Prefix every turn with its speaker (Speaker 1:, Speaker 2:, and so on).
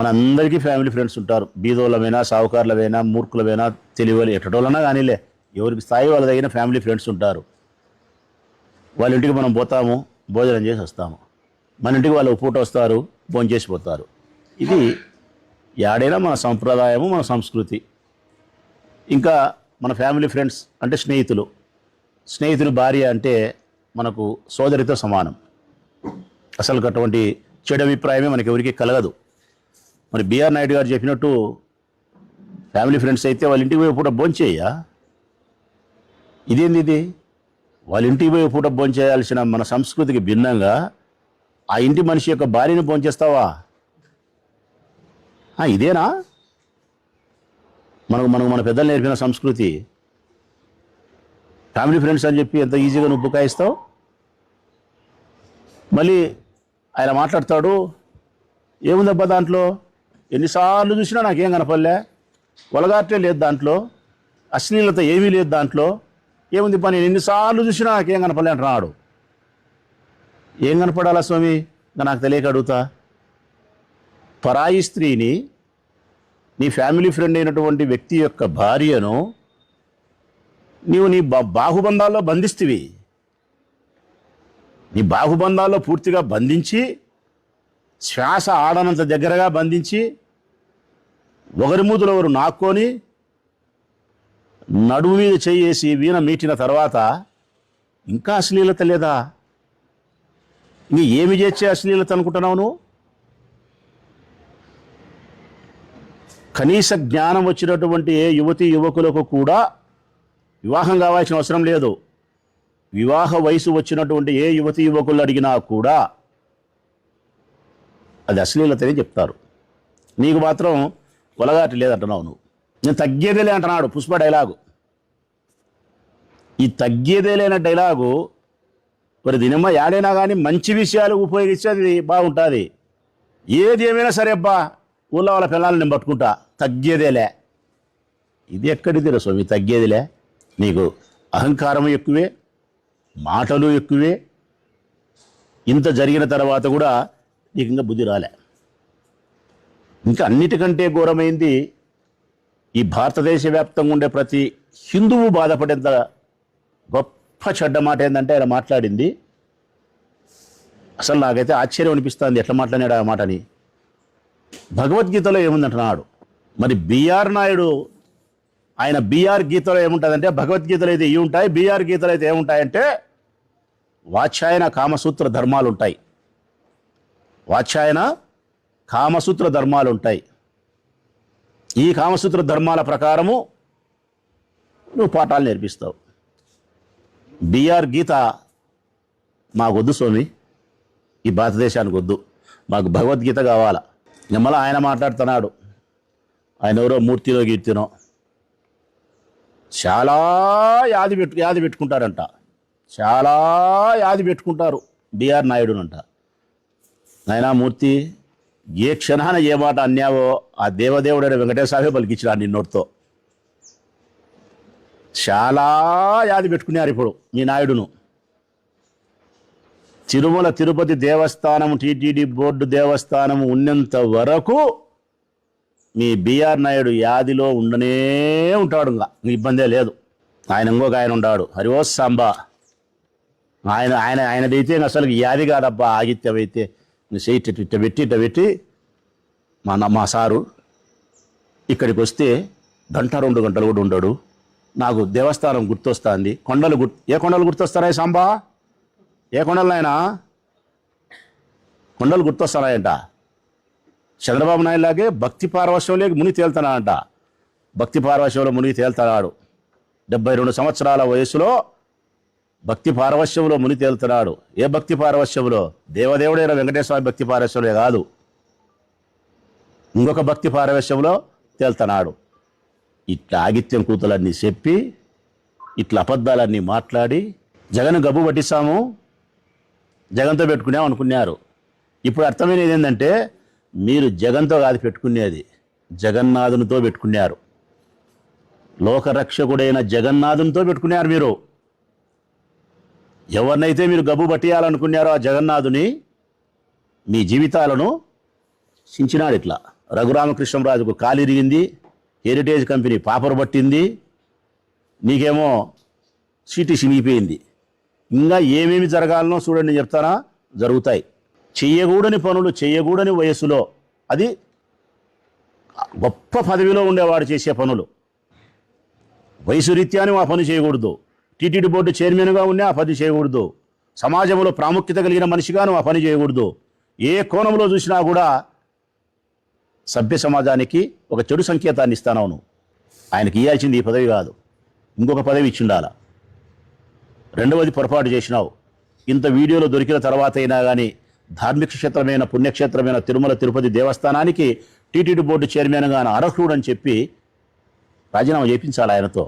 Speaker 1: మనందరికీ family friends ఉంటారు. బీదోళ్ళమైనా, సావుకారులమైనా, మూర్ఖులమైనా, తెలివిలు ఎట్టటోళ్ళన్నా కానీలే, ఎవరికి స్థాయి వాళ్ళ తగిన ఫ్యామిలీ ఫ్రెండ్స్ ఉంటారు. వాళ్ళ ఇంటికి మనం పోతాము, భోజనం చేసి వస్తాము. మన ఇంటికి వాళ్ళు పూట వస్తారు, భోజనం చేసిపోతారు. ఇది యాడైనా మన సంప్రదాయము, మన సంస్కృతి. ఇంకా మన ఫ్యామిలీ ఫ్రెండ్స్ అంటే స్నేహితులు భార్య అంటే మనకు సోదరితో సమానం. అసలు అటువంటి చెడు అభిప్రాయమే మనకి ఎవరికి కలగదు. మరి బిఆర్ నాయుడు గారు చెప్పినట్టు ఫ్యామిలీ ఫ్రెండ్స్ అయితే వాళ్ళ ఇంటికి పోయి పూట భోంచేయ్యా. ఇదేంది ఇది? వాళ్ళ ఇంటికి పోయి పూట భోంచేయాల్సిన మన సంస్కృతికి భిన్నంగా ఆ ఇంటి మనిషి యొక్క భార్యను భోంచేస్తావా? ఇదేనా మన పెద్దలు నేర్పిన సంస్కృతి? ఫ్యామిలీ ఫ్రెండ్స్ అని చెప్పి ఎంత ఈజీగా నువ్వు బుకాయిస్తావు. మళ్ళీ ఆయన మాట్లాడతాడు, ఏముందబ్బా దాంట్లో, ఎన్నిసార్లు చూసినా నాకేం కనపడలే, వలగాటే లేదు దాంట్లో, అశ్లీలత ఏమీ లేదు దాంట్లో, ఏముంది పని, ఎన్నిసార్లు చూసినా నాకేం కనపడలే అంటున్నాడు. ఏం కనపడాలా స్వామి? నాకు తెలియక అడుగుతా. పరాయి స్త్రీని, నీ ఫ్యామిలీ ఫ్రెండ్ అయినటువంటి వ్యక్తి యొక్క భార్యను నీవు నీ బాహుబంధాల్లో బంధిస్తువి. నీ బాహుబంధాల్లో పూర్తిగా బంధించి, శ్వాస ఆడనంత దగ్గరగా బంధించి, ఒకరి మూతులు ఒకరు నాక్కొని, నడుము మీద చేయేసి వీణ మీటిన తర్వాత ఇంకా అశ్లీలత లేదా? నీ ఏమి చేసే అశ్లీలత అనుకుంటున్నావు నువ్వు? కనీస జ్ఞానం వచ్చినటువంటి ఏ యువతి యువకులకు కూడా వివాహం కావాల్సిన అవసరం లేదు. వివాహ వయసు వచ్చినటువంటి ఏ యువతి యువకులు అడిగినా కూడా అది అశ్లీలతనే చెప్తారు. నీకు మాత్రం ఒలగాటి లేదంటున్నావు నువ్వు. నేను తగ్గేదేలే అంటున్నాడు పుష్ప డైలాగు. ఈ తగ్గేదేలేన డైలాగు మరి దినమ్మ యాడైనా కానీ మంచి విషయాలు ఉపయోగిస్తే అది బాగుంటుంది. ఏది ఏమైనా సరే అబ్బా, ఊళ్ళో వాళ్ళ పిల్లల్ని నేను పట్టుకుంటా, తగ్గేదేలే. ఇది ఎక్కడిది రా స్వామి తగ్గేదిలే? నీకు అహంకారం ఎక్కువే, మాటలు ఎక్కువే. ఇంత జరిగిన తర్వాత కూడా నీకు ఇంకా బుద్ధి రాలే. ఇంకా అన్నిటికంటే ఘోరమైంది, ఈ భారతదేశ వ్యాప్తంగా ఉండే ప్రతి హిందువు బాధపడేంత గొప్ప చెడ్డ మాట ఏంటంటే ఆయన మాట్లాడింది. అసలు నాకైతే ఆశ్చర్యం అనిపిస్తుంది, ఎట్లా మాట్లాడాడు ఆ మాటని. భగవద్గీతలో ఏముందంటున్నాడు. మరి బిఆర్ నాయుడు ఆయన బిఆర్ గీతలో ఏముంటుందంటే, భగవద్గీతలో అయితే ఇవి ఉంటాయి, బిఆర్ గీతలో అయితే ఏముంటాయంటే వాచ్యాయన కామసూత్ర ధర్మాలు ఉంటాయి. వాచ్యాయన కామసూత్ర ధర్మాలు ఉంటాయి. ఈ కామసూత్ర ధర్మాల ప్రకారము నువ్వు పాఠాలు నేర్పిస్తావు. బిఆర్ గీత మాకొద్దు స్వామి, ఈ భారతదేశానికి వద్దు, మాకు భగవద్గీత కావాలా. మళ్ళీ ఆయన మాట్లాడుతున్నాడు, ఆయన ఎవరో మూర్తిలో గీర్తినో చాలా యాది పెట్టుకుంటారంట, చాలా యాది పెట్టుకుంటారు బిఆర్ నాయుడునంట. నాయనా మూర్తి, ఏ క్షణాన ఏ మాట అన్యావో ఆ దేవదేవుడైన వెంకటేశ్వరే పలికించినాడు నిన్నోటితో. చాలా యాది పెట్టుకున్నారు ఇప్పుడు మీ నాయుడును. తిరుమల తిరుపతి దేవస్థానం, టీటీడీ బోర్డు దేవస్థానం ఉన్నంత వరకు మీ బిఆర్ నాయుడు యాదిలో ఉండనే ఉంటాడు. ఇంకా ఇబ్బందే లేదు. ఆయన ఇంకొక ఆయన ఉన్నాడు, హరివో సాంబా. ఆయనదైతే అసలు యాది కాదబ్బా, ఆగిత్యం అయితే ఇట్ట పెట్టి మా సారు ఇక్కడికి వస్తే గంట 2 గంటలు కూడా ఉండడు. నాకు దేవస్థానం గుర్తొస్తుంది, ఏ కొండలు గుర్తొస్తారా సాంబా? ఏ కొండలు నాయనా? కొండలు గుర్తొస్తానాయంట. చంద్రబాబు నాయుడు లాగే భక్తి పారవశ్యంలోకి మునిగి తేలుతున్నాడంట. భక్తి పారవశ్యంలో మునిగి తేలుతున్నాడు. 72 సంవత్సరాల వయసులో భక్తి పారవశ్యంలో మునిగి తేలుతున్నాడు. ఏ భక్తి పారవశ్యంలో? దేవదేవుడైన వెంకటేశ్వర భక్తి పారవశ్యంలో కాదు, ఇంకొక భక్తి పారవశ్యంలో తేలుతున్నాడు. ఇట్లా ఆగిత్యం కూతులన్నీ చెప్పి, ఇట్లా అబద్ధాలన్నీ మాట్లాడి జగన్ గబ్బు పట్టిస్తాము, జగన్తో పెట్టుకున్నాం అనుకున్నారు. ఇప్పుడు అర్థమైనది ఏంటంటే, మీరు జగన్తో కాదు పెట్టుకునేది, జగన్నాథునితో పెట్టుకున్నారు. లోకరక్షకుడైన జగన్నాథునితో పెట్టుకున్నారు మీరు. ఎవరినైతే మీరు గబ్బు పట్టియాలనుకున్నారో ఆ జగన్నాథుని మీ జీవితాలను సించినాడు ఇట్లా. రఘురామకృష్ణరాజుకు కాలిరిగింది, హెరిటేజ్ కంపెనీ పాపరు పట్టింది, నీకేమో సీటు చినిగిపోయింది. ఇంకా ఏమేమి జరగాలనో చూడండి చెప్తానా, జరుగుతాయి. చెయ్యకూడని పనులు చెయ్యకూడని వయసులో, అది గొప్ప పదవిలో ఉండేవాడు చేసే పనులు. వయసు రీత్యా నువ్వు ఆ పని చేయకూడదు. టీటీడీ బోర్డు చైర్మన్గా ఉన్నా ఆ పని చేయకూడదు. సమాజంలో ప్రాముఖ్యత కలిగిన మనిషిగా నువ్వు ఆ పని చేయకూడదు. ఏ కోణంలో చూసినా కూడా సభ్య సమాజానికి ఒక చెడు సంకేతాన్ని ఇస్తానవు నువ్వు. ఆయనకి ఇవ్వాల్సింది ఈ పదవి కాదు, ఇంకొక పదవి ఇచ్చిండాల. రెండవది పొరపాటు చేసినావు. ఇంత వీడియోలో దొరికిన తర్వాత అయినా కానీ ధార్మిక క్షేత్రమైన పుణ్యక్షేత్రమైన తిరుమల తిరుపతి దేవస్థానానికి టీటీడీ బోర్డు చైర్మన్గా అర్హుడు అని చెప్పి రాజీనామా చేయించాలి ఆయనతో.